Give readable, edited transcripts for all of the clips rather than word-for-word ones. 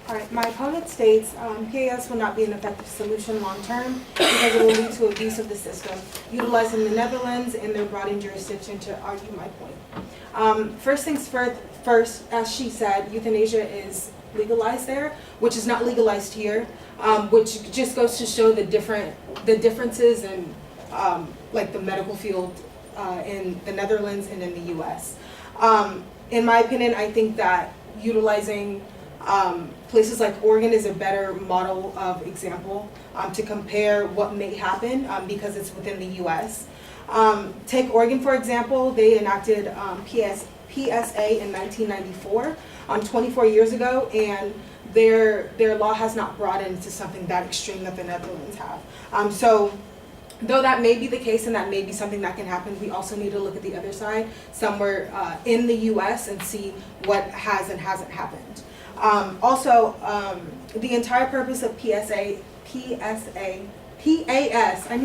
All right, my opponent states PAS will not be an effective solution long-term because it will lead to abuse of the system, utilizing the Netherlands and their broadened jurisdiction to argue my point. First things first, as she said, euthanasia is legalized there, which is not legalized here, which just goes to show the differences in like the medical field in the Netherlands and in the U.S. In my opinion, I think that utilizing places like Oregon is a better model of example to compare what may happen because it's within the U.S. Take Oregon, for example. They enacted PSA in 1994, 24 years ago, and their law has not broadened to something that extreme that the Netherlands have. So though that may be the case and that may be something that can happen, we also need to look at the other side somewhere in the U.S. and see what has and hasn't happened. Also, the entire purpose of PAS, I knew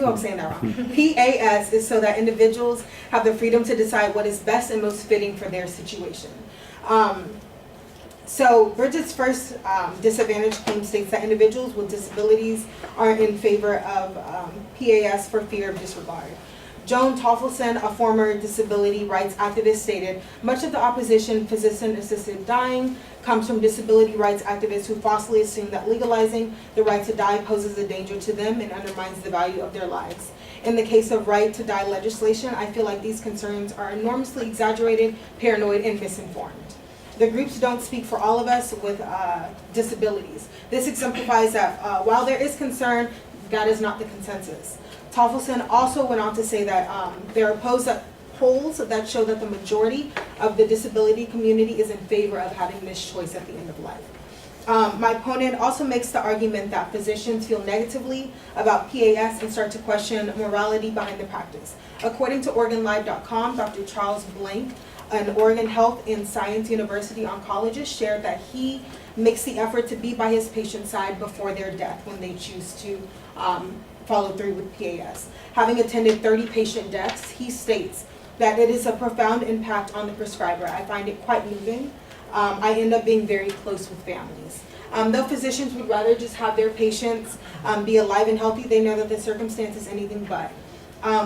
I was saying that wrong. PAS is so that individuals have the freedom to decide what is best and most fitting for their situation. So Bridget's first disadvantage claim states that individuals with disabilities are in favor of PAS for fear of disregard. Joan Toffelson, a former disability rights activist, stated, "Much of the opposition physician-assisted dying comes from disability rights activists who falsely assume that legalizing the right to die poses a danger to them and undermines the value of their lives. In the case of right to die legislation, I feel like these concerns are enormously exaggerated, paranoid, and misinformed. The groups don't speak for all of us with disabilities. This exemplifies that while there is concern, that is not the consensus." Toffelson also went on to say that there are polls that show that the majority of the disability community is in favor of having this choice at the end of life. My opponent also makes the argument that physicians feel negatively about PAS and start to question morality behind the practice. According to OregonLive.com, Dr. Charles Blank, an Oregon Health and Science University oncologist, shared that he makes the effort to be by his patient's side before their death when they choose to follow through with PAS. Having attended 30 patient deaths, he states that it is a profound impact on the prescriber. I find it quite moving. I end up being very close with families. Though physicians would rather just have their patients be alive and healthy, they know that the circumstance is anything but.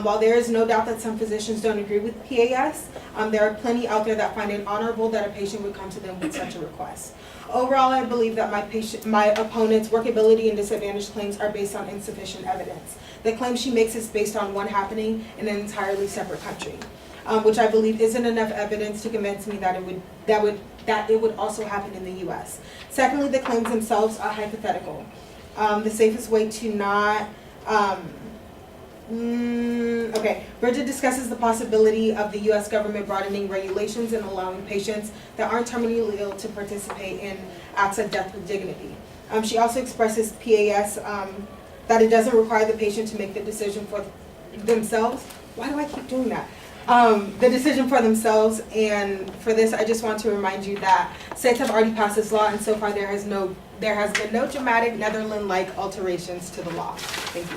While there is no doubt that some physicians don't agree with PAS, there are plenty out there that find it honorable that a patient would come to them with such a request. Overall, I believe that my opponent's workability and disadvantage claims are based on insufficient evidence. The claim she makes is based on one happening in an entirely separate country, which I believe isn't enough evidence to convince me that it would also happen in the U.S. Secondly, the claims themselves are hypothetical. The safest way to not Bridget discusses the possibility of the U.S. government broadening regulations and allowing patients that aren't terminally ill to participate in acts of death with dignity. She also expresses PAS that it doesn't require the patient to make the decision for themselves. Why do I keep doing that? The decision for themselves, and for this I just want to remind you that states have already passed this law, and so far there has been no dramatic Netherlands-like alterations to the law. Thank you.